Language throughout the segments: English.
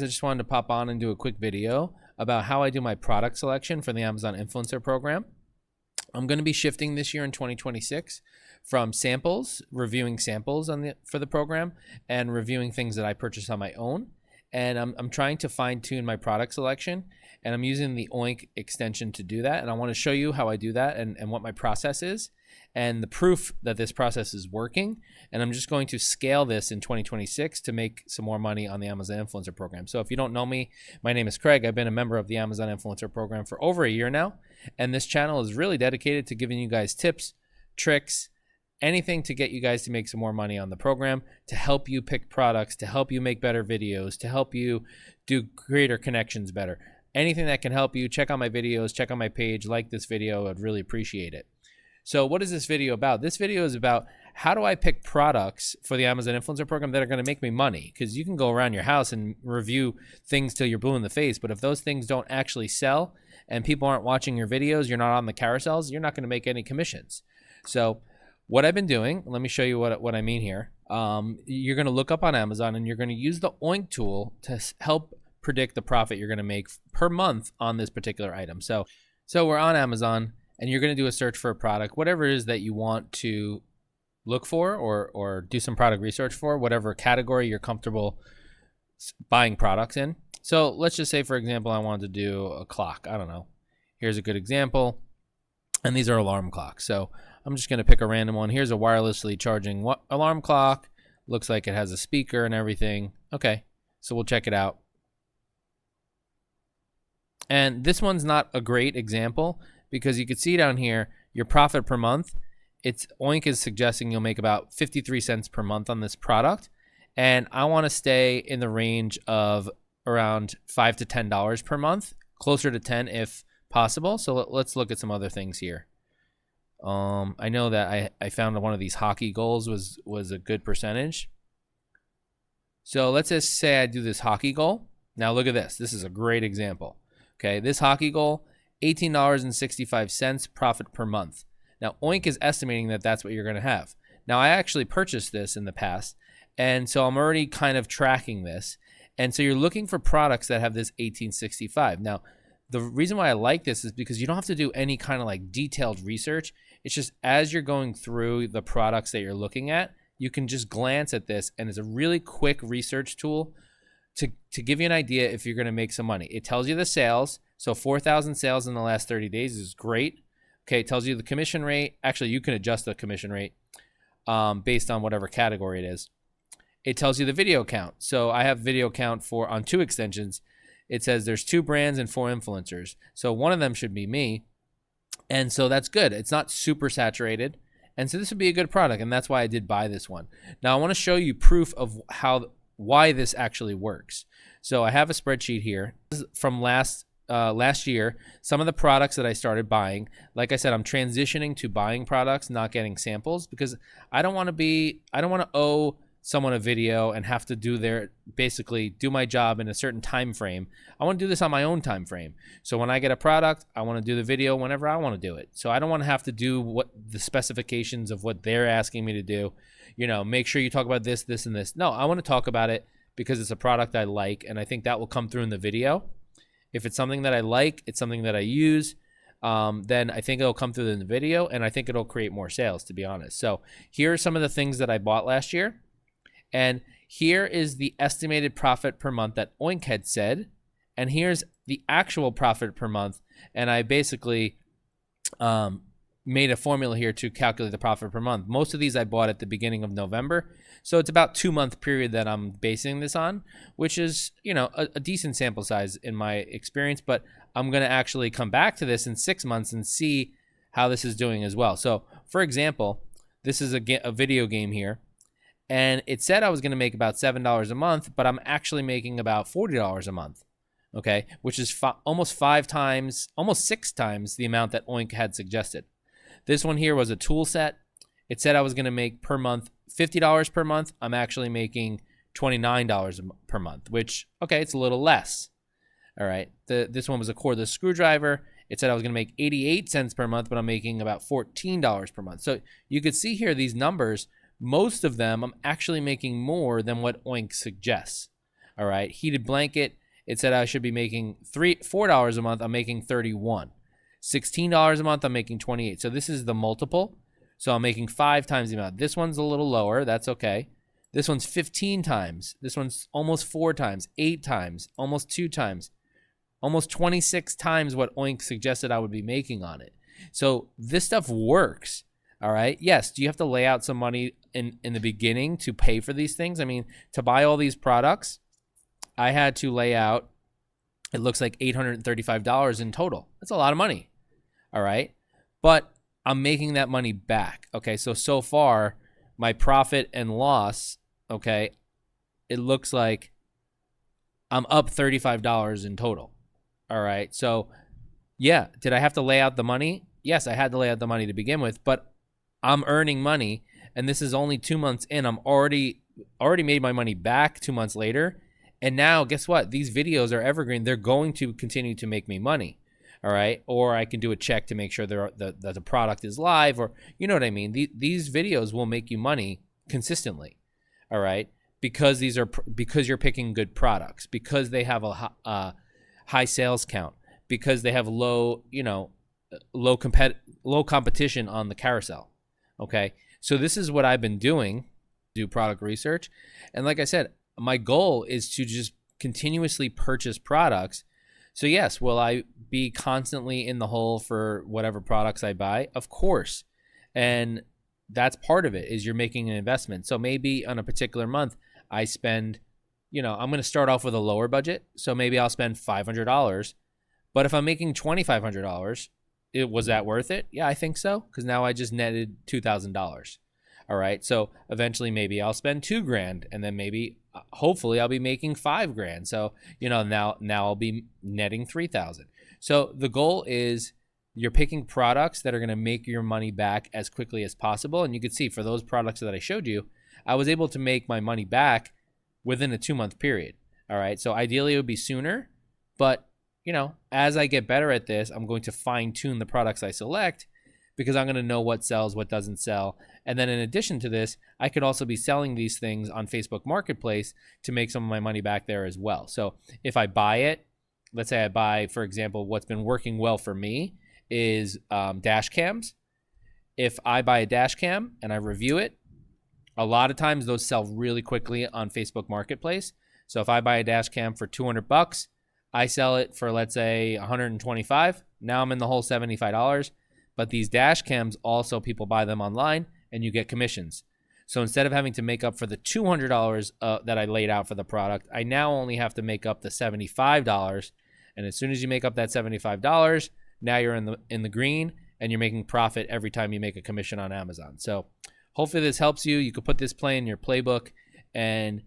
I just wanted to pop on and do a quick video about how I do my product selection for the Amazon Influencer Program. I'm going to be shifting this year in 2026 from samples, reviewing samples for the program, and reviewing things that I purchase on my own. And I'm trying to fine tune my product selection, and I'm using the Oink extension to do that. And I want to show you how I do that and what my process is and the proof that this process is working. And I'm just going to scale this in 2026 to make some more money on the Amazon Influencer Program. So if you don't know me, my name is Craig. I've been a member of the Amazon Influencer Program for over a year now. And this channel is really dedicated to giving you guys tips, tricks, anything to get you guys to make some more money on the program, to help you pick products, to help you make better videos, to help you do greater connections better. Anything that can help you, check out my videos, check out my page, like this video. I'd really appreciate it. So what is this video about? This video is about how do I pick products for the Amazon Influencer Program that are going to make me money? Because you can go around your house and review things till you're blue in the face, but if those things don't actually sell and people aren't watching your videos, you're not on the carousels, you're not going to make any commissions. So what I've been doing, let me show you what I mean here. You're going to look up on Amazon and you're going to use the Oink tool to help predict the profit you're going to make per month on this particular item. So we're on Amazon and you're going to do a search for a product, whatever it is that you want to look for or do some product research for, whatever category you're comfortable buying products in. So let's just say, for example, I wanted to do a clock. I don't know. Here's a good example. And these are alarm clocks. So I'm just going to pick a random one. Here's a wirelessly charging alarm clock. Looks like it has a speaker and everything. Okay, so we'll check it out. And this one's not a great example because you can see down here, your profit per month, Oink is suggesting you'll make about 53 cents per month on this product. And I want to stay in the range of around $5 to $10 per month, closer to 10 if possible. So let's look at some other things here. I know that I found one of these hockey goals was a good percentage. So let's just say I do this hockey goal. Now look at this. This is a great example. Okay, this hockey goal, $18.65 profit per month. Now Oink is estimating that that's what you're going to have. Now I actually purchased this in the past, and so I'm already kind of tracking this. And so you're looking for products that have this $18.65. Now the reason why I like this is because you don't have to do any kind of like detailed research. It's just as you're going through the products that you're looking at, you can just glance at this, and it's a really quick research tool to give you an idea if you're going to make some money. It tells you the sales. So 4,000 sales in the last 30 days is great. Okay, it tells you the commission rate. Actually, you can adjust the commission rate based on whatever category it is. It tells you the video count. So I have video count on 2 extensions. It says there's 2 brands and 4 influencers. So one of them should be me. And so that's good. It's not super saturated. And so this would be a good product. And that's why I did buy this one. Now I want to show you proof of why this actually works. So I have a spreadsheet here. This is from last year, some of the products that I started buying. Like I said, I'm transitioning to buying products, not getting samples, because I don't want to owe someone a video and have to basically do my job in a certain time frame. I want to do this on my own time frame. So when I get a product, I want to do the video whenever I want to do it. So I don't want to have to do what the specifications of what they're asking me to do. You know, make sure you talk about this, this, and this. No, I want to talk about it because it's a product I like, and I think that will come through in the video. If it's something that I like, it's something that I use, then I think it'll come through in the video, and I think it'll create more sales, to be honest. So here are some of the things that I bought last year. And here is the estimated profit per month that Oink had said. And here's the actual profit per month. And I basically made a formula here to calculate the profit per month. Most of these I bought at the beginning of November. So it's about 2-month period that I'm basing this on, which is, you know, a decent sample size in my experience. But I'm going to actually come back to this in 6 months and see how this is doing as well. So for example, this is a video game here. And it said I was going to make about $7 a month, but I'm actually making about $40 a month, okay, which is almost 6 times the amount that Oink had suggested. This one here was a tool set. It said I was going to make per month $50 per month. I'm actually making $29 per month, which, okay, it's a little less. All right, this one was a cordless screwdriver. It said I was going to make 88 cents per month, but I'm making about $14 per month. So you could see here these numbers. Most of them, I'm actually making more than what Oink suggests. All right. Heated blanket, it said I should be making $4 a month. I'm making 31. $16 a month, I'm making 28. So this is the multiple. So I'm making 5 times the amount. This one's a little lower. That's okay. This one's 15 times. This one's almost 4 times, 8 times, almost 2 times, almost 26 times what Oink suggested I would be making on it. So this stuff works. All right. Yes. Do you have to lay out some money in the beginning to pay for these things? I mean, to buy all these products, I had to lay out, it looks like $835 in total. That's a lot of money. All right. But I'm making that money back. Okay. So far, my profit and loss, okay, it looks like I'm up $35 in total. All right. So, yeah, did I have to lay out the money? Yes, I had to lay out the money to begin with, but I'm earning money, and this is only 2 months in. I'm already made my money back 2 months later. And now, guess what? These videos are evergreen. They're going to continue to make me money. All right. Or I can do a check to make sure that the product is live, or you know what I mean? These videos will make you money consistently. All right. Because you're picking good products, because they have a high sales count, because they have low competition on the carousel. Okay. So this is what I've been doing, do product research. And like I said, my goal is to just continuously purchase products. So yes, will I be constantly in the hole for whatever products I buy? Of course. And that's part of it, is you're making an investment. So maybe on a particular month, I spend, I'm going to start off with a lower budget. So maybe I'll spend $500. But if I'm making $2,500, was that worth it? Yeah, I think so. Because now I just netted $2,000. All right. So eventually maybe I'll spend $2,000, and then maybe hopefully I'll be making $5,000. So, now I'll be netting $3,000. So the goal is you're picking products that are going to make your money back as quickly as possible. And you can see for those products that I showed you, I was able to make my money back within a 2-month period. All right. So ideally it would be sooner, but as I get better at this, I'm going to fine tune the products I select, because I'm going to know what sells, what doesn't sell. And then in addition to this, I could also be selling these things on Facebook Marketplace to make some of my money back there as well. So if I buy it, let's say I buy, for example, what's been working well for me is dash cams. If I buy a dash cam and I review it, a lot of times those sell really quickly on Facebook Marketplace. So if I buy a dash cam for $200, I sell it for, let's say, $125. Now I'm in the whole $75. But these dash cams also, people buy them online and you get commissions. So instead of having to make up for the $200 that I laid out for the product, I now only have to make up the $75. And as soon as you make up that $75, now you're in the green, and you're making profit every time you make a commission on Amazon. So hopefully this helps you. You could put this play in your playbook, and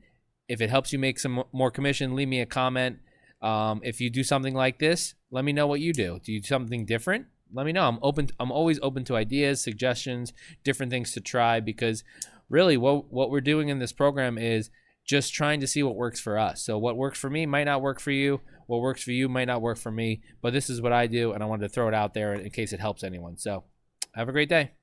if it helps you make some more commission, leave me a comment. If you do something like this, let me know what you do. Do you do something different? Let me know. I'm always open to ideas, suggestions, different things to try, because really what we're doing in this program is just trying to see what works for us. So what works for me might not work for you. What works for you might not work for me, but this is what I do, and I wanted to throw it out there in case it helps anyone. So have a great day.